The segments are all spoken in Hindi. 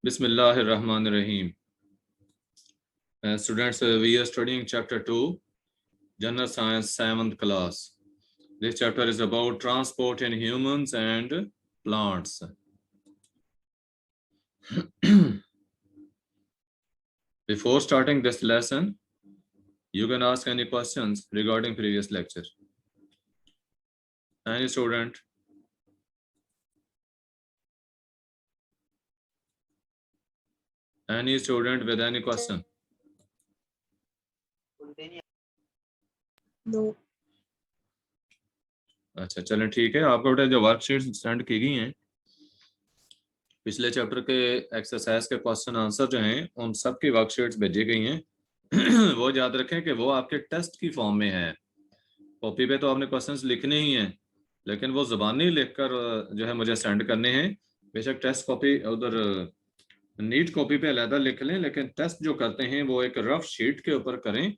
Bismillahirrahmanirrahim. Students, we are studying chapter 2, General Science, 7th class. This chapter is about transport in humans and plants. Before starting this lesson, you can ask any questions regarding previous lecture. Any student? Any student with any question? No. अच्छा चलें ठीक है। आपको बेटा जो वर्कशीट सेंड की गई हैं पिछले चैप्टर के एक्सरसाइज के क्वेश्चन आंसर जो हैं उन सब की वर्कशीट्स भेजी गई हैं। वो याद रखें कि वो आपके टेस्ट की फॉर्म में है। कॉपी पे तो आपने क्वेश्चंस लिखने ही हैं, लेकिन वो ज़बानी लिखकर जो है मुझे सेंड करने हैं। बेशक टेस्ट कॉपी उधर नीट कॉपी पे अलहदा लिख लें, लेकिन टेस्ट जो करते हैं वो एक रफ शीट के ऊपर करें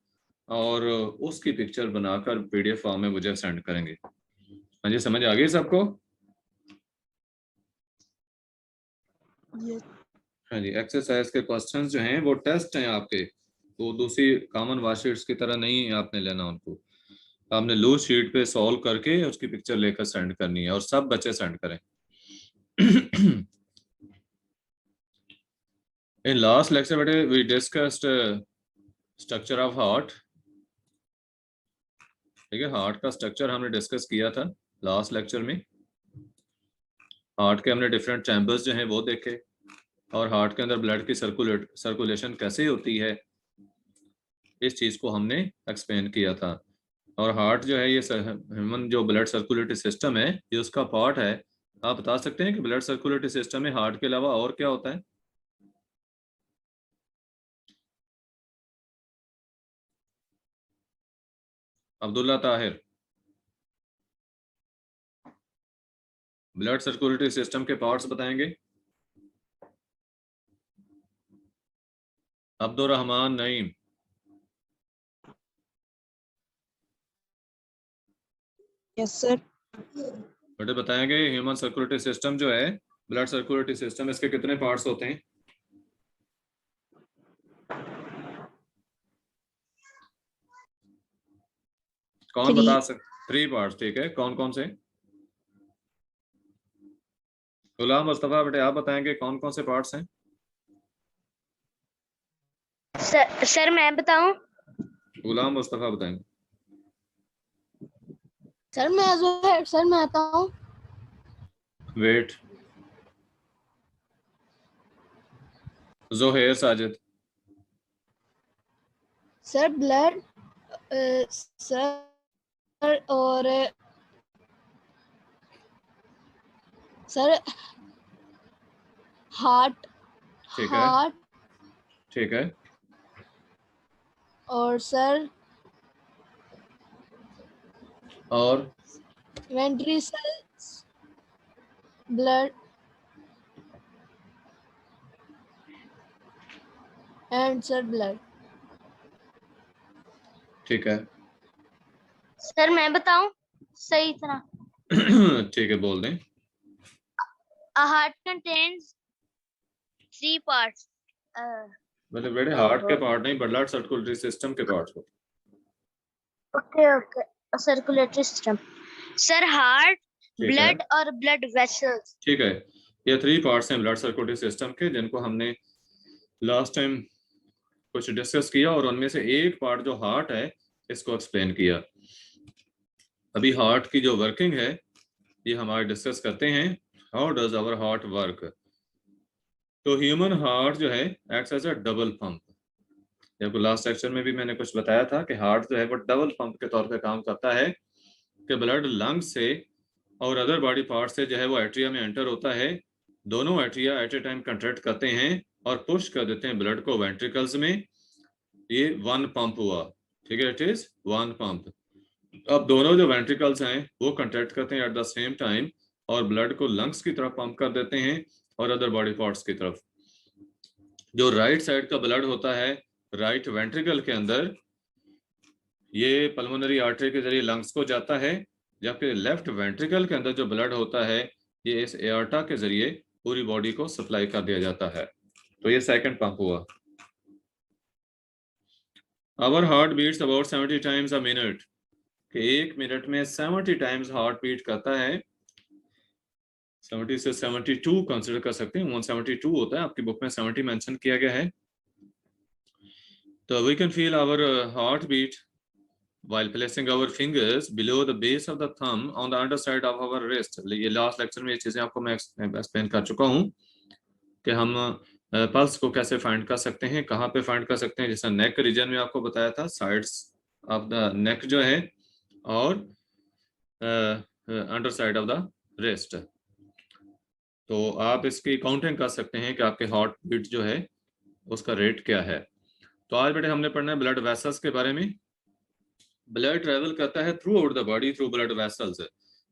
और उसकी पिक्चर बनाकर PDF फॉर्म में मुझे सेंड करेंगे। हाँ जी, समझ आ गई सबको? हाँ जी, एक्सरसाइज के क्वेश्चंस जो हैं वो टेस्ट हैं आपके, तो दूसरी कॉमन वर्कशीट्स की तरह नहीं आपने लेना उनको। आपने लूज शीट पे सॉल्व करके उसकी पिक्चर लेकर सेंड करनी है और सब बच्चे सेंड करें। In last lecture बेटे we discussed structure of heart। ठीक है, हार्ट का स्ट्रक्चर हमने डिस्कस किया था लास्ट लेक्चर में। हार्ट के हमने डिफरेंट चैम्बर्स जो हैं वो देखे और हार्ट के अंदर ब्लड की सर्कुलेशन कैसे होती है इस चीज़ को हमने एक्सप्लेन किया था। और हार्ट जो है ये ह्यूमन जो ब्लड सर्कुलेटरी सिस्टम है ये उसका पार्ट है। आप बता सकते हैं कि ब्लड सर्कुलेटरी सिस्टम में हार्ट के अलावा और क्या होता है? Abdullah Tahir, blood circulatory system के पार्ट्स बताएंगे? Abdul Rahman Naeem, yes sir. बेटे बताएंगे ह्यूमन सर्कुलेटरी सिस्टम जो है ब्लड सर्कुलेटरी सिस्टम इसके कितने पार्ट्स होते हैं? कौन बता सकते? 3 पार्ट्स, ठीक है। कौन कौन से? गुलाम मुस्तफा बेटे आप बताएंगे कौन कौन से पार्ट्स हैं? सर मैं बताऊं? गुलाम मुस्तफा बताएंगे। सर मैं आता हूँ। Wait, Zoher Sajid. Sir blood sir और सर हार्ट ठीक है, हार्ट ठीक है। और सर और ventricles blood and sir blood. ठीक है। सर मैं बताऊं सही तरह? ठीक है, बोल दें। A heart contains 3 parts. मतलब बेटे हार्ट के पार्ट नहीं, ब्लड सर्कुलेटरी सिस्टम के पार्ट्स को। Okay circulatory system. Sir heart, blood और ब्लड वेसल्स। ठीक है, ये 3 पार्ट्स हैं ब्लड सर्कुलेटरी सिस्टम के जिनको हमने लास्ट टाइम कुछ डिस्कस किया और उनमें से एक पार्ट जो हार्ट है इसको एक्सप्लेन किया। अभी हार्ट की जो वर्किंग है ये हमारे डिस्कस करते हैं। How does our heart work? तो ह्यूमन हार्ट जो है acts as a double pump. जब लास्ट सेक्शन में भी मैंने कुछ बताया था कि हार्ट जो है वो डबल पंप के तौर पे काम करता है कि ब्लड लंग्स से और अदर बॉडी पार्ट से जो है वो एट्रिया में एंटर होता है। दोनों atria at a time contract करते हैं और पुश कर देते हैं ब्लड को वेंट्रिकल्स में। ये वन पंप हुआ, ठीक है, इट इज वन पंप। अब दोनों जो वेंट्रिकल्स हैं वो कंट्रैक्ट करते हैं एट द सेम टाइम और ब्लड को लंग्स की तरफ पंप कर देते हैं और अदर बॉडी पार्ट्स की तरफ। जो राइट साइड का ब्लड होता है राइट वेंट्रिकल के अंदर ये पल्मोनरी आर्टरी के जरिए लंग्स को जाता है, जबकि लेफ्ट वेंट्रिकल के अंदर जो ब्लड होता है ये इस एआर्टा के जरिए पूरी बॉडी को सप्लाई कर दिया जाता है। तो ये सेकंड पंप हुआ। Our heart beats about 70 times a minute, कि 1 मिनट में 70 टाइम्स हार्ट बीट करता है। 70 से 72 कंसिडर कर सकते हैं, 172 होता है, आपकी बुक में 70 मेंशन किया गया है। तो we can feel our heart beat while placing our fingers below the base of the thumb on the underside of our wrist। ये लास्ट लेक्चर में ये चीजें आपको मैं एक्सप्लेन कर चुका हूँ कि हम पल्स को कैसे फाइंड कर सकते हैं, कहाँ पे फाइंड कर सकते हैं। जैसा नेक रीजन में आपको बताया था, साइड्स ऑफ द नेक जो है, और under side of the wrist. तो आप इसकी काउंटिंग कर सकते हैं कि आपके हार्ट बीट जो है उसका रेट क्या है। तो आज बेटे हमने पढ़ना है ब्लड वेसल्स के बारे में। ब्लड ट्रेवल करता है through out the body through blood vessels,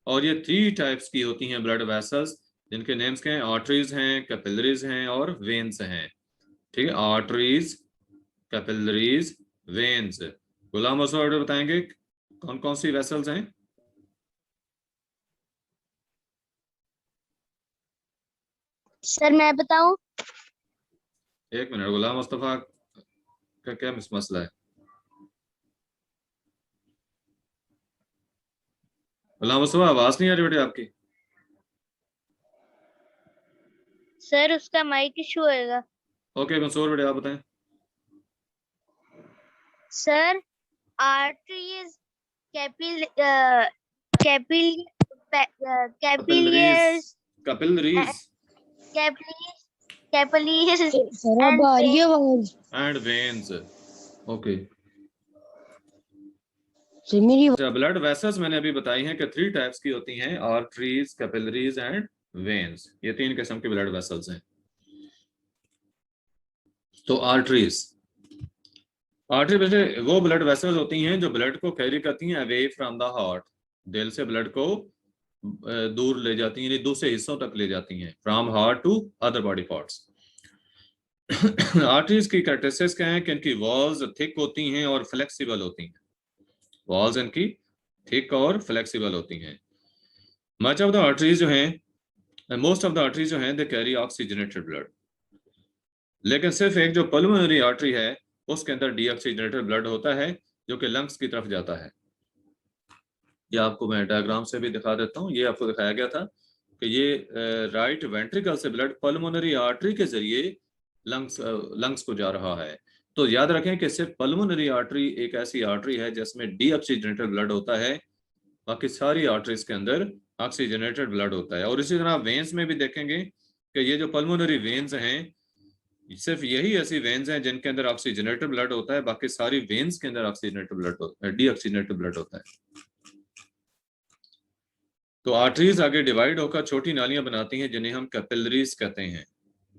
और ये 3 टाइप्स की होती हैं ब्लड वेसल्स, जिनके नेम्स क्या हैं, आर्टरीज हैं, कैपिलरीज हैं और वेन्स हैं। ठीक है, आर्टरीज, कैपिलरीज, वेन्स। गुलाम मसूद बताएंगे कौन कौन सी वेसल्स हैं। सर मैं बताऊं? एक मिनट, गुलाम मुस्तफा का क्या मसला है? गुलाम मुस्तफा आवाज नहीं आ रही बेटे आपकी। सर उसका माइक इशू होएगा। ओके मंसूर बेटे आप बताएं। सर आर्टरीज, कैपिलियर्स, कैपिलरीज कैपिलियर्स सर अब आ रही है आवाज? And veins. ओके, मेरी ब्लड वेसल्स मैंने अभी बताई हैं कि 3 टाइप्स की होती हैं, आर्टरीज, कैपिलरीज एंड वेन्स। ये 3 किस्म की ब्लड वेसल्स हैं। तो आर्टरीज वैसे वो ब्लड वेसल्स होती हैं जो ब्लड को कैरी करती हैं अवे फ्रॉम द हार्ट, दिल से ब्लड को दूर ले जाती हैं, दूसरे हिस्सों तक ले जाती हैं, from heart to other body parts. Arteries की कैरेक्टरिस्टिक्स क्या है कि इनकी वॉल्स थिक होती हैं और फ्लेक्सिबल होती हैं। वॉल्स इनकी थिक और फ्लेक्सिबल होती हैं। मच ऑफ द आर्टरीज जो हैं, मोस्ट ऑफ द आर्टरीज जो हैं, दे कैरी ऑक्सीजनेटेड ब्लड। लेकिन सिर्फ एक जो पल्मोनरी आर्टरी है उसके अंदर डीऑक्सीजनेटेड ब्लड होता है, जो कि लंग्स की तरफ जाता है। ये आपको मैं डायग्राम से भी दिखा देता हूँ। ये आपको दिखाया गया था कि ये राइट वेंट्रिकल से ब्लड पल्मोनरी आर्टरी के जरिए लंग्स को जा रहा है। तो याद रखें कि सिर्फ पल्मोनरी आर्टरी एक ऐसी आर्टरी है जिसमें डीऑक्सीजनेटेड ब्लड होता है, बाकी सारी आर्टरीज के अंदर ऑक्सीजनेटेड ब्लड होता है। और इसी तरह वेन्स में भी देखेंगे कि ये जो पल्मोनरी वेन्स हैं, सिर्फ यही ऐसी वेन्स हैं जिनके अंदर ऑक्सीजनेटेड ब्लड होता है, बाकी सारी वेन्स के अंदर ऑक्सीजनेटेड ब्लड होता है, डीऑक्सीजनेटेड ब्लड होता है। तो आर्टरीज आगे डिवाइड होकर छोटी नालियां बनाती हैं जिन्हें हम कैपिलरीज कहते हैं।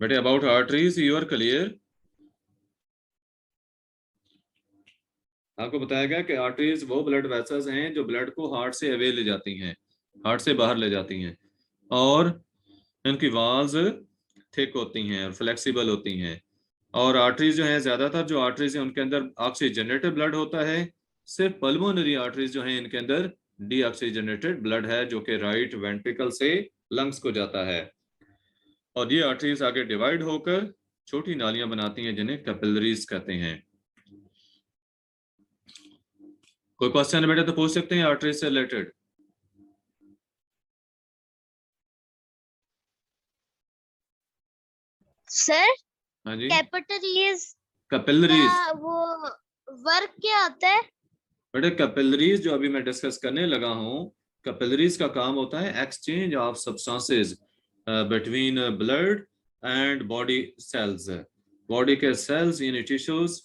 बेटे about arteries you are clear? आपको बताया गया कि आर्टरीज वो ब्लड वेसल्स हैं जो ब्लड को हार्ट से अवे ले जाती हैं, हार्ट से बाहर ले जाती हैं, और इनकी वॉल्स थिक होती हैं और फ्लेक्सिबल होती हैं। और आर्टरीज जो हैं, ज्यादातर जो आर्टरीज हैं उनके अंदर ऑक्सीजनेटेड ब्लड होता है। सिर्फ पल्मोनरी आर्टरीज जो हैं इनके अंदर डीऑक्सीजनेटेड ब्लड है, जो कि राइट वेंट्रिकल से लंग्स को जाता है। और ये आर्टरीज आगे डिवाइड होकर छोटी नालियां बनाती हैं जिन्हें कैपिलरीज कहते हैं। कोई क्वेश्चन है बेटा तो पूछ सकते हैं आर्टरीज से रिलेटेड। सर हाँ जी, कैपिलरीज कैपिलरीज का वो वर्क क्या होता है? बेटे कैपिलरीज जो अभी मैं डिस्कस करने लगा हूँ, कैपिलरीज का काम होता है exchange of substances between blood and body cells. Body के सेल्स यानी टिश्यूज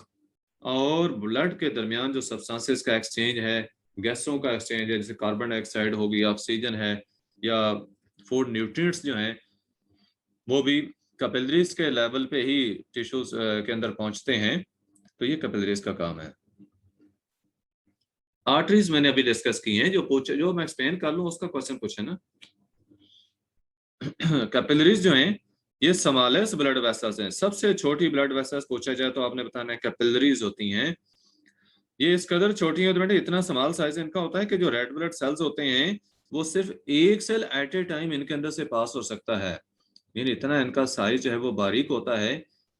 और ब्लड के दरमियान जो सब्सटेंसेस का एक्सचेंज है, गैसों का एक्सचेंज है, जैसे कार्बन डाइऑक्साइड होगी, ऑक्सीजन है, या फूड न्यूट्रिएंट्स जो हैं, वो भी कैपिलरीज के लेवल पे ही टिश्यूज के अंदर पहुंचते हैं। तो ये कैपिलरीज का काम है। आर्टरीज मैंने अभी डिस्कस की हैं, जो मैं एक्सप्लेन कर लूं उसका क्वेश्चन पूछे ना। कैपिलरीज जो हैं ये स्मॉलेस्ट ब्लड वेसल्स हैं, सबसे छोटी ब्लड वेसल्स पूछा जाए तो आपने बताना है कैपिलरीज होती हैं। ये इस कदर छोटी है तो बेटे इतना स्मॉल साइज इनका होता है कि जो रेड ब्लड सेल्स होते हैं वो सिर्फ एक सेल एट ए टाइम इनके अंदर से पास हो सकता है। यानी इतना इनका साइज जो है वो बारीक होता है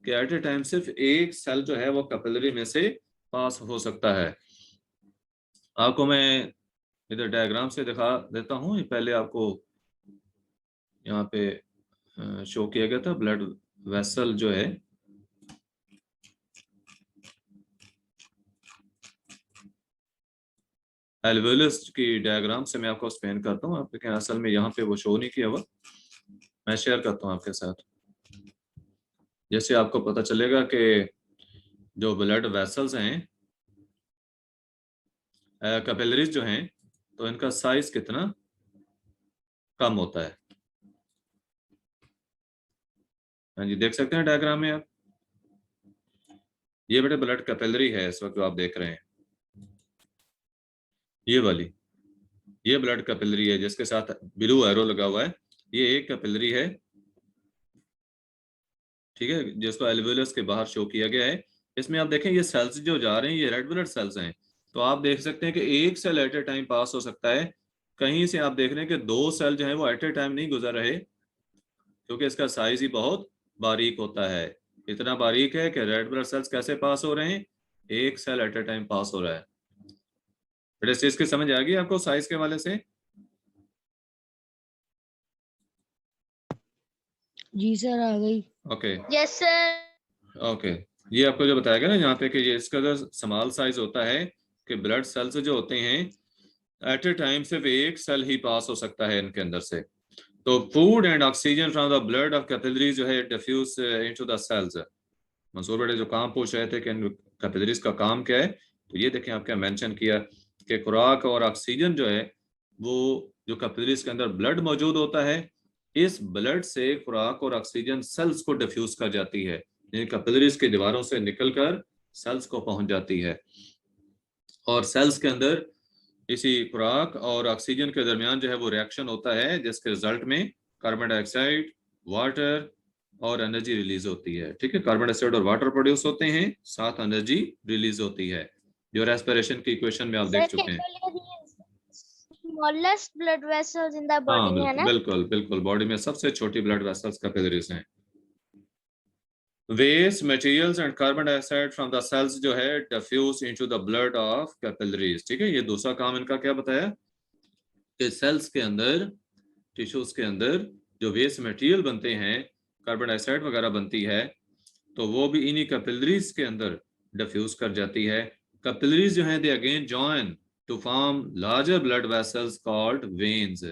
कि एट ए टाइम सिर्फ एक सेल जो है वो कैपिलरी में से पास हो सकता है। आपको मैं इधर डायग्राम से दिखा देता हूँ। पहले आपको यहाँ पे शो किया गया था ब्लड वेसल जो है, एल्वेलस की डायग्राम से मैं आपको एक्सप्लेन करता हूँ। आपके असल में यहाँ पे वो शो नहीं किया हुआ, मैं शेयर करता हूँ आपके साथ। जैसे आपको पता चलेगा कि जो ब्लड वेसल्स हैं, कैपिलरीज जो हैं, तो इनका साइज कितना कम होता है। हाँ जी, देख सकते हैं डायग्राम में आप। ये बेटे ब्लड कैपिलरी है इस वक्त जो आप देख रहे हैं, ये वाली, ये ब्लड कैपिलरी है जिसके साथ ब्लू एरो लगा हुआ है। ये एक कैपिलरी है, ठीक है, जिसको एल्वेलस के बाहर शो किया गया है। इसमें आप देखें ये सेल्स जो जा रहे हैं ये रेड ब्लड सेल्स हैं। तो आप देख सकते हैं कि एक cell at a time pass हो सकता है। कहीं से आप देख रहे हैं कि दो सेल जो है वो एट ए टाइम नहीं गुजर रहे, क्योंकि इसका साइज ही बहुत बारीक होता है। इतना बारीक है कि रेड ब्लड सेल्स कैसे पास हो रहे हैं, एक cell at a time pass हो रहा है। बेटा इस चीज की समझ आ गई आपको साइज के वाले से? जी सर आ गई। Okay yes sir. ओके, ये आपको जो बताया गया ना यहाँ पे कि ये इसका जो स्मॉल साइज होता है कि ब्लड सेल्स जो होते हैं एट ए टाइम सिर्फ एक सेल ही पास हो सकता है इनके अंदर से। तो food and oxygen from the blood of capillaries जो है diffuse into the cells. Mansoor बेटे जो काम पूछ रहे थे कि कैपिलरीज का काम क्या है, तो ये देखें आपका मेंशन किया कि खुराक और ऑक्सीजन जो है वो जो कैपिलरीज के अंदर ब्लड मौजूद होता है, इस ब्लड से खुराक और ऑक्सीजन सेल्स को डिफ्यूज कर जाती है, कैपिलरीज की दीवारों से निकलकर सेल्स को पहुंच जाती है। और सेल्स के अंदर इसी खुराक और ऑक्सीजन के दरमियान जो है वो रिएक्शन होता है, जिसके रिजल्ट में कार्बन डाइऑक्साइड, वाटर और एनर्जी रिलीज होती है। ठीक है, कार्बन डाइऑक्साइड और वाटर प्रोड्यूस होते हैं, साथ एनर्जी रिलीज होती है, जो रेस्पिरेशन की इक्वेशन में आप देख चुके हैं। Smallest blood vessels in the हाँ बॉडी है ना? बिल्कुल बिल्कुल, बॉडी में सबसे छोटी ब्लड वेसल्स कैपिलरीज हैं। Waste materials and carbon dioxide from the cells जो है diffuse into the blood of capillaries. ठीक है, ये दूसरा काम इनका क्या बताया कि सेल्स के अंदर, टिश्यूज के अंदर जो वेस्ट मटेरियल बनते हैं, कार्बन डाइऑक्साइड वगैरह बनती है, तो वो भी इन्हीं कैपिलरीज के अंदर डिफ्यूज कर जाती है। कैपिलरीज जो हैं they again join to form larger blood vessels called veins.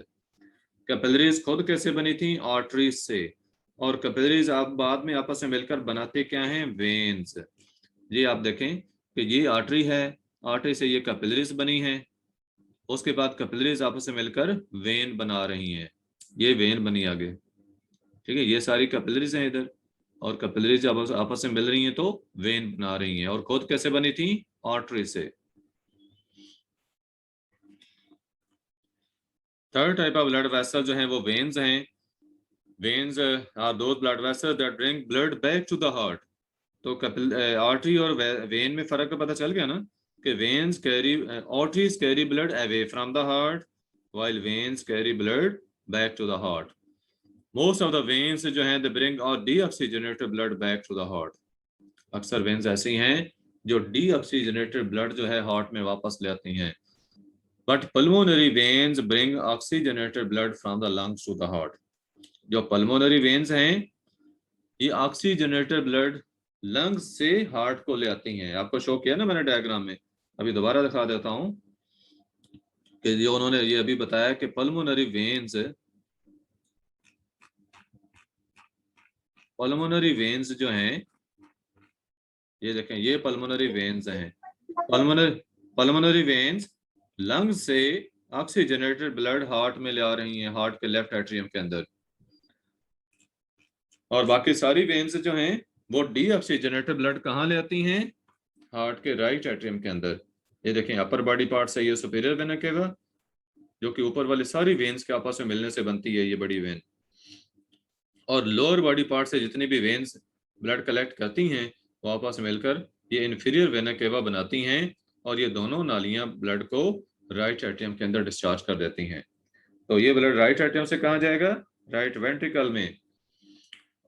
Capillaries खुद कैसे बनी थी? आर्टरीज से। और कैपिलरीज आप बाद में आपस में मिलकर बनाते क्या हैं? वेन्स। ये आप देखें कि ये आर्टरी है, आर्टरी से ये कैपिलरीज बनी है, उसके बाद कैपिलरीज आपस में मिलकर वेन बना रही हैं, ये वेन बनी आगे। ठीक है, ये सारी कैपिलरीज हैं इधर, और कैपिलरीज आपस में मिल रही हैं तो वेन बना रही हैं। और खुद कैसे बनी थी? आर्टरी से। Third type of blood vessel जो है वो वेन्स हैं। Veins are those blood vessels that bring blood back to the heart. तो आर्टरी और वेन में फर्क पता चल गया ना, कि veins carry, arteries carry blood away from the heart while veins carry blood back to the heart. Most of the veins जो हैं दे ब्रिंग और deoxygenated blood back to the heart. अक्सर वेन्स ऐसी हैं जो डीऑक्सीजनेटेड ब्लड जो है हार्ट में वापस ले आती हैं। But pulmonary veins bring oxygenated blood from the lungs to the heart. जो पल्मोनरी वेन्स हैं ये ऑक्सीजनेटेड ब्लड लंग्स से हार्ट को ले आती हैं। आपको शो किया ना मैंने डायग्राम में, अभी दोबारा दिखा देता हूं कि जो उन्होंने ये अभी बताया कि पल्मोनरी वेन्स जो हैं, ये देखें, ये पल्मोनरी वेन्स हैं। पल्मोनरी वेन्स लंग्स से ऑक्सीजनेटेड ब्लड हार्ट में ले आ रही हैं, हार्ट के लेफ्ट एट्रियम के अंदर। और बाकी सारी वेन्स जो हैं वो डीऑक्सीजनेटेड ब्लड कहाँ ले आती हैं? हार्ट के राइट एट्रियम के अंदर। ये देखें, अपर बॉडी पार्ट से ये सुपीरियर वेना केवा, जो कि ऊपर वाली सारी वेन्स के आपस में मिलने से बनती है ये बड़ी वेन। और लोअर बॉडी पार्ट से जितनी भी वेन्स ब्लड कलेक्ट करती हैं वो आपस में मिलकर ये इन्फीरियर वेना केवा बनाती हैं, और ये दोनों नालियां ब्लड को राइट एट्रियम के अंदर डिस्चार्ज कर देती हैं। तो ये ब्लड राइट एट्रियम से कहाँ जाएगा? राइट वेंट्रिकल में।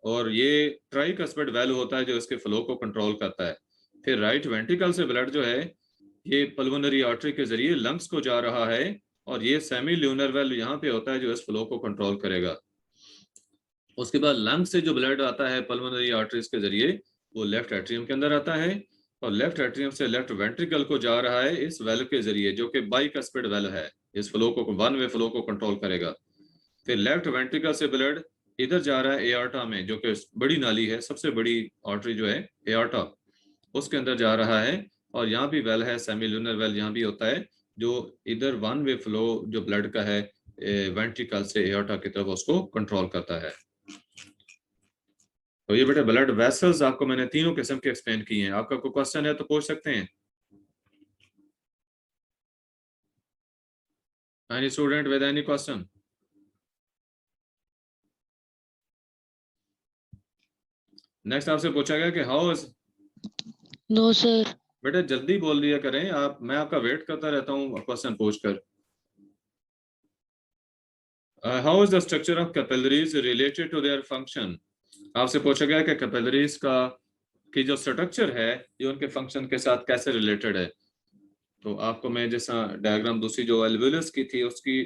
और ये ट्राइकस्पिड वेल होता है जो इसके फ्लो को कंट्रोल करता है। फिर राइट वेंट्रिकल से ब्लड जो है ये पल्मोनरी आर्टरी के जरिए लंग्स को जा रहा है, और ये सेमी ल्यूनर वेल यहाँ पे होता है जो इस फ्लो को कंट्रोल करेगा। उसके बाद लंग से जो ब्लड आता है पल्मोनरी आर्टरीज के जरिए वो लेफ्ट एट्रियम के अंदर आता है, और लेफ्ट एट्रियम से लेफ्ट वेंट्रिकल को जा रहा है इस वेल के जरिए जो कि बाइकस्पिड वेल है, इस फ्लो को वन वे फ्लो को कंट्रोल करेगा। फिर लेफ्ट वेंट्रिकल से ब्लड इधर जा रहा है एआर्टा में, जो कि बड़ी नाली है, सबसे बड़ी आर्टरी जो है एआर्टा, उसके अंदर जा रहा है, और यहाँ भी वेल है सेमी ल्यूनर वेल यहाँ भी होता है, जो इधर वन वे फ्लो जो ब्लड का है वेंट्रिकल से एआर्टा की तरफ उसको कंट्रोल करता है। तो ये बेटे ब्लड वेसल्स आपको मैंने तीनों किस्म के एक्सप्लेन किए हैं। आपका कोई क्वेश्चन है तो पूछ सकते हैं। Any student with any question? Next आपसे पूछा गया कि हाउ इज, नो सर। बेटा जल्दी बोल दिया करें आप, मैं आपका वेट करता रहता हूँ क्वेश्चन पूछकर। How is the structure of capillaries related to their function? आपसे पूछा गया कि कैपिलरीज का की जो स्ट्रक्चर है ये उनके फंक्शन के साथ कैसे रिलेटेड है। तो आपको मैं जैसा डायग्राम दूसरी जो एल्वेलस की थी उसकी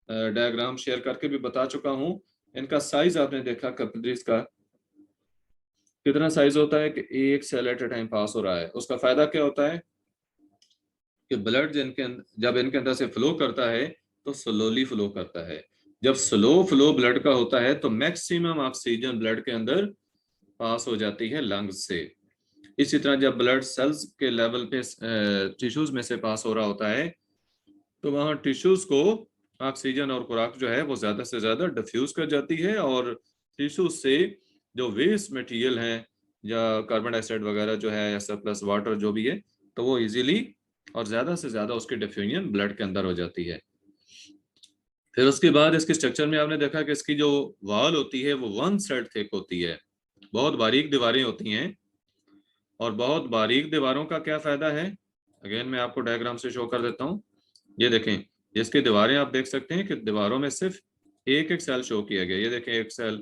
डायग्राम शेयर करके भी बता चुका हूँ। इनका साइज आपने देखा कैपिलरीज का कितना साइज होता है कि एक cell at a time pass हो रहा है। उसका फायदा क्या होता है कि ब्लड जब इनके अंदर से फ्लो करता है तो स्लोली फ्लो करता है। जब स्लो फ्लो ब्लड का होता है तो मैक्सिमम ऑक्सीजन ब्लड के अंदर पास हो जाती है लंग्स से। इसी तरह जब ब्लड सेल्स के लेवल पे टिश्यूज में से पास हो रहा होता है तो वहां टिश्यूज को ऑक्सीजन और खुराक जो है वो ज्यादा से ज्यादा डिफ्यूज कर जाती है, और टिश्यूज से जो वेस्ट मटेरियल है या कार्बन डाइऑक्साइड वगैरह जो है या सरप्लस वाटर जो भी है तो वो इजीली और ज्यादा से ज्यादा उसकी डिफ्यूजन ब्लड के अंदर हो जाती है। फिर उसके बाद इसके स्ट्रक्चर में आपने देखा कि इसकी जो वॉल होती है वो वन साइड थिक होती है, बहुत बारीक दीवारें होती हैं। और बहुत बारीक दीवारों का क्या फायदा है, अगेन मैं आपको डायग्राम से शो कर देता हूँ। ये देखें, इसकी दीवारें आप देख सकते हैं कि दीवारों में सिर्फ एक एक सेल शो किया गया। ये देखें एक सेल,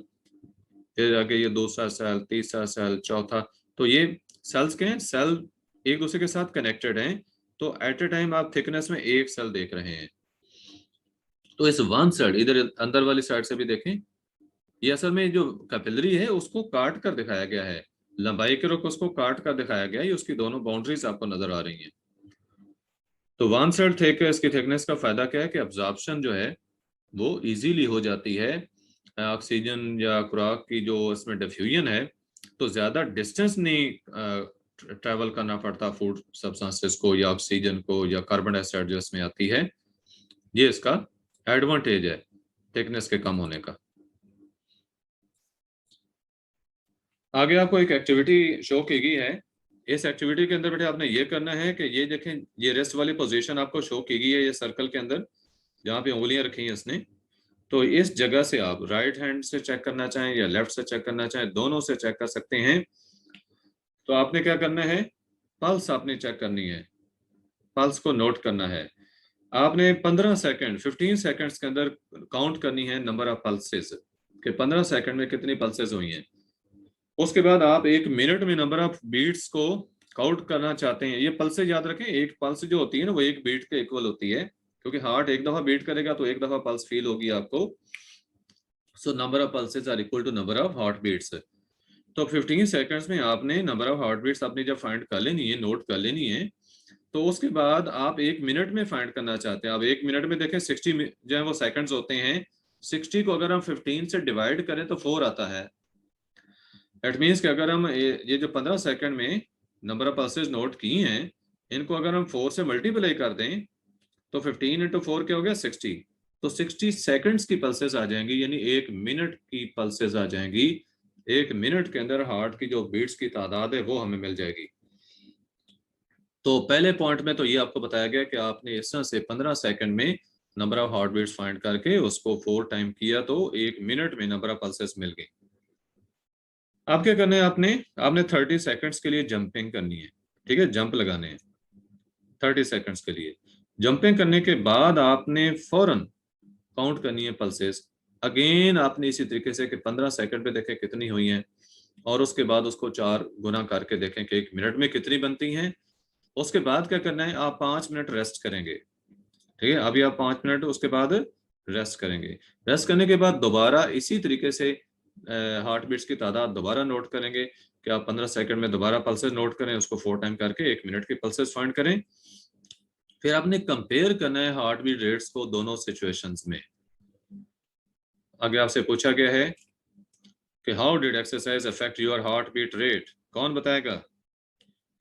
फिर आगे ये दूसरा सेल, तीसरा सेल, चौथा। तो ये सेल्स के हैं, सेल एक दूसरे के साथ कनेक्टेड हैं, तो एट ए टाइम आप थिकनेस में एक सेल देख रहे हैं। तो इस वन साइड इधर अंदर वाली साइड से भी देखें, ये असल में जो कैपिलरी है उसको काट कर दिखाया गया है, लंबाई के रुख उसको काट कर दिखाया गया है, उसकी दोनों बाउंड्रीज आपको नजर आ रही हैं। तो वन साइड थिक इसकी थिकनेस का फायदा क्या है कि अब्जॉर्प्शन जो है वो इजीली हो जाती है। ऑक्सीजन या खुराक की जो इसमें डिफ्यूजन है तो ज्यादा डिस्टेंस नहीं ट्रैवल करना पड़ता फूड सब्सटेंसेस को या ऑक्सीजन को या कार्बन डाइऑक्साइड जो इसमें आती है। ये इसका एडवांटेज है थिकनेस के कम होने का। आगे आपको एक एक्टिविटी शो की गई है। इस एक्टिविटी के अंदर बेटे आपने ये करना है कि ये देखें, ये रेस्ट वाली पोजीशन आपको शो की गई है, ये सर्कल के अंदर जहाँ पे उंगलियां रखी हैं इसने। तो इस जगह से आप राइट हैंड से चेक करना चाहें या लेफ्ट से चेक करना चाहें, दोनों से चेक कर सकते हैं। तो आपने क्या करना है, पल्स आपने चेक करनी है, पल्स को नोट करना है। आपने 15 सेकंड 15 सेकंड्स के अंदर काउंट करनी है नंबर ऑफ पल्सेस कि 15 सेकंड में कितनी पल्सेस हुई हैं। उसके बाद आप एक मिनट में नंबर ऑफ बीट्स को काउंट करना चाहते हैं। ये पल्सेस याद रखें, एक पल्स जो होती है ना वो एक बीट के इक्वल होती है, क्योंकि हार्ट एक दफा बीट करेगा तो एक दफा पल्स फील होगी आपको। So number of pulses are equal to number of heart beats. तो 15 सेकंड्स में आपने नंबर ऑफ हार्ट बीट्स अपनी जब फाइंड कर लेनी है, नोट कर लेनी है, तो उसके बाद आप एक मिनट में फाइंड करना चाहते हैं। आप एक मिनट में देखें 60 जो है वो सेकंड्स होते हैं, 60 को अगर हम 15 से डिवाइड करें तो 4 आता है। दैट मीन्स कि अगर हम ये जो 15 सेकंड में नंबर ऑफ पल्सेस नोट की हैं इनको अगर हम 4 से मल्टीप्लाई कर दें तो 15 इंटू 4 क्या हो गया 60। तो 60 सेकंड्स की पल्सेस आ जाएंगी, यानी एक मिनट की पल्सेस आ जाएंगी। एक मिनट के अंदर हार्ट की जो बीट्स की तादाद है वो हमें मिल जाएगी। तो पहले पॉइंट में तो ये आपको बताया गया कि आपने इस तरह से 15 सेकंड में number of heart beats find करके उसको 4 टाइम किया तो एक मिनट में नंबर ऑफ पल्सेस मिल गई। अब क्या करना है, आपने 30 सेकंड्स के लिए जंपिंग करनी है। ठीक है, जंप लगाने हैं 30 सेकंड्स के लिए। जंपिंग करने के बाद आपने फौरन काउंट करनी है पल्सेस। अगेन आपने इसी तरीके से कि 15 सेकंड पे देखें कितनी हुई हैं, और उसके बाद उसको 4 गुना करके देखें कि 1 मिनट में कितनी बनती हैं। उसके बाद क्या करना है, आप 5 मिनट रेस्ट करेंगे। ठीक है, अभी आप 5 मिनट उसके बाद रेस्ट करेंगे। रेस्ट करने के बाद दोबारा इसी तरीके से हार्ट बीट्स की तादाद दोबारा नोट करेंगे कि आप 15 सेकंड में दोबारा पल्सेस नोट करें, उसको 4 टाइम करके 1 मिनट की पल्सेस फाइंड करें। फिर आपने कंपेयर करना है हार्ट बीट रेट्स को दोनों सिचुएशंस में। आगे आपसे पूछा गया है कि how did exercise affect your heart beat rate. कौन बताएगा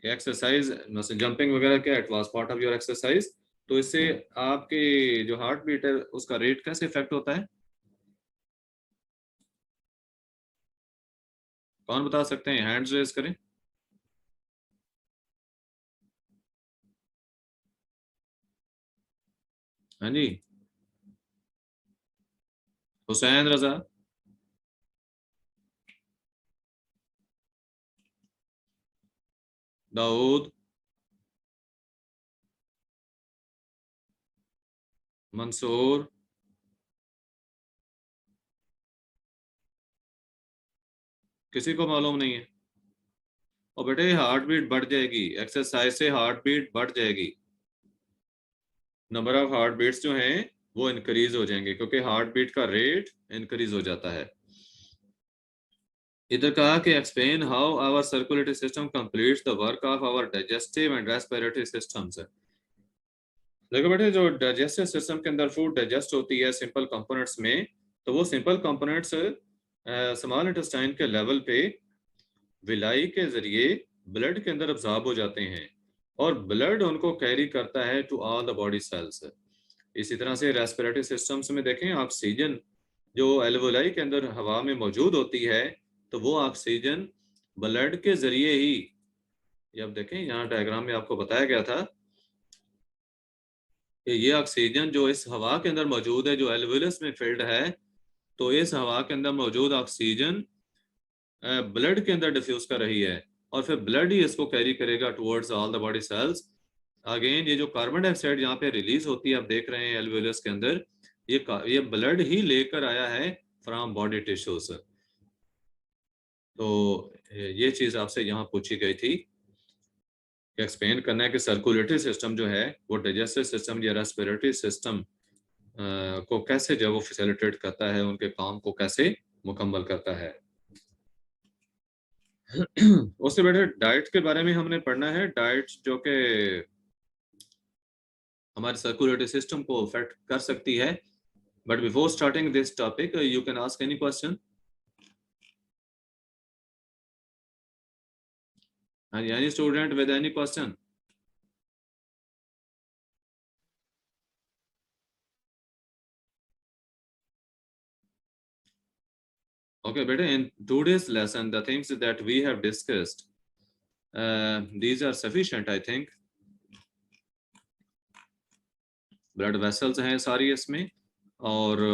कि एक्सरसाइज मतलब जंपिंग वगैरह क्या, it was part of your exercise, तो इससे आपके जो हार्ट बीट है उसका रेट कैसे इफेक्ट होता है? कौन बता सकते हैं, हैंड्स रेज करें। हाँ जी, हुसैन रजा, दाऊद, मंसूर, किसी को मालूम नहीं है? और बेटे हार्ट बीट बढ़ जाएगी, एक्सरसाइज से हार्ट बीट बढ़ जाएगी, नंबर ऑफ हार्ट बीट्स जो हैं वो इंक्रीज हो जाएंगे क्योंकि हार्ट बीट का रेट इंक्रीज हो जाता है। इधर कहा कि explain how our circulatory system completes the work of our digestive and respiratory systems. देखो बेटे, जो डाइजेस्टिव सिस्टम के अंदर फूड डाइजेस्ट होती है सिंपल कंपोनेंट्स में, तो वो सिंपल कंपोनेंट्स स्मॉल इंटेस्टाइन के लेवल पे विलाई के जरिए ब्लड के अंदर अब्जॉर्ब हो जाते हैं और ब्लड उनको कैरी करता है to all the body cells. इसी तरह से रेस्पिरेटरी सिस्टम्स में देखें, ऑक्सीजन जो एल्वोलाई के अंदर हवा में मौजूद होती है, तो वो ऑक्सीजन ब्लड के जरिए ही, ये अब देखें यहाँ डायग्राम में आपको बताया गया था कि ये ऑक्सीजन जो इस हवा के अंदर मौजूद है, जो एल्वोलस में फिल्ड है, तो इस हवा के अंदर मौजूद ऑक्सीजन ब्लड के अंदर डिफ्यूज कर रही है और फिर ब्लड ही इसको कैरी करेगा towards all the body sales. Again ये जो कार्बन डाइऑक्साइड यहाँ पे रिलीज होती है, आप देख रहे हैं एल्वोलस के अंदर, ये ब्लड ही लेकर आया है फ्रॉम बॉडी टिश्यूज। तो ये चीज आपसे यहाँ पूछी गई थी, एक्सप्लेन करना है कि सर्कुलेटरी सिस्टम जो है वो डाइजेस्टिव सिस्टम या रेस्पिरेटरी सिस्टम को कैसे जो वो फैसिलिटेट करता है, उनके काम को कैसे मुकम्मल करता है। उससे बेटे डाइट के बारे में हमने पढ़ना है, डाइट जो कि हमारे सर्कुलेटरी सिस्टम को अफेक्ट कर सकती है। But before starting this topic you can ask any question. Any student with any question? Okay, beta, in today's lesson, the things that we have discussed, these are sufficient, I think. Blood vessels हैं सारी इसमें, और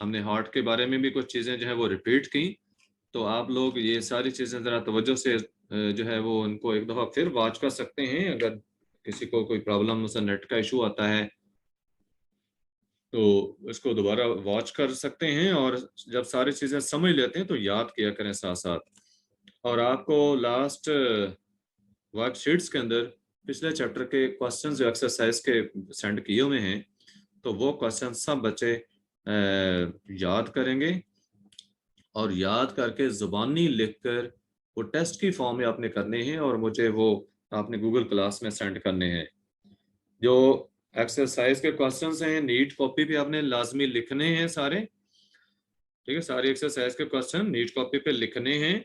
हमने हार्ट के बारे में भी कुछ चीज़ें जो है वो रिपीट की। तो आप लोग ये सारी चीज़ें ज़रा तवज्जो से जो है वो उनको एक दफ़ा फिर वॉच कर सकते हैं। अगर किसी को कोई प्रॉब्लम से नेट का इशू आता है तो इसको दोबारा वॉच कर सकते हैं, और जब सारी चीज़ें समझ लेते हैं तो याद किया करें साथ साथ। और आपको लास्ट वर्कशीट्स के अंदर पिछले चैप्टर के क्वेश्चंस जो एक्सरसाइज के सेंड किए हुए हैं, तो वो क्वेश्चन सब बच्चे याद करेंगे और याद करके ज़ुबानी लिखकर वो टेस्ट की फॉर्म में आपने करने हैं और मुझे वो आपने गूगल क्लास में सेंड करने हैं। जो एक्सरसाइज के क्वेश्चंस हैं नीट कॉपी पे आपने लाजमी लिखने हैं सारे। ठीक है, सारे एक्सरसाइज के क्वेश्चन नीट कॉपी पे लिखने हैं,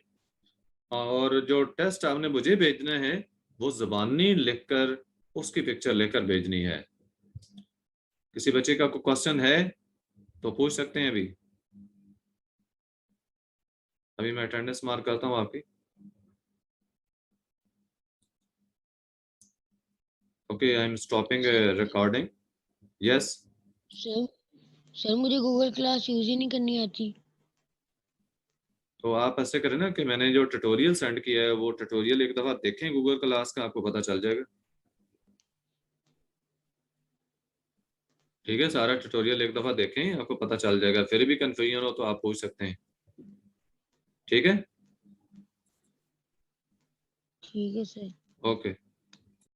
और जो टेस्ट आपने मुझे भेजना है वो ज़ुबानी लिखकर उसकी पिक्चर लेकर भेजनी है। किसी बच्चे का कोई क्वेश्चन है तो पूछ सकते हैं अभी। अभी मैं अटेंडेंस मार्क करता हूँ आपकी। Okay, I am stopping recording. Yes sir sir मुझे गूगल क्लास यूज ही नहीं करनी आती। तो आप ऐसे करें ना कि मैंने जो ट्यूटोरियल सेंड किया है वो ट्यूटोरियल एक दफ़ा देखें गूगल क्लास का, आपको पता चल जाएगा। ठीक है, सारा ट्यूटोरियल एक दफा देखें, आपको पता चल जाएगा। फिर भी कंफ्यूजन हो तो आप पूछ सकते हैं। ठीक है, ठीक है सर। ओके।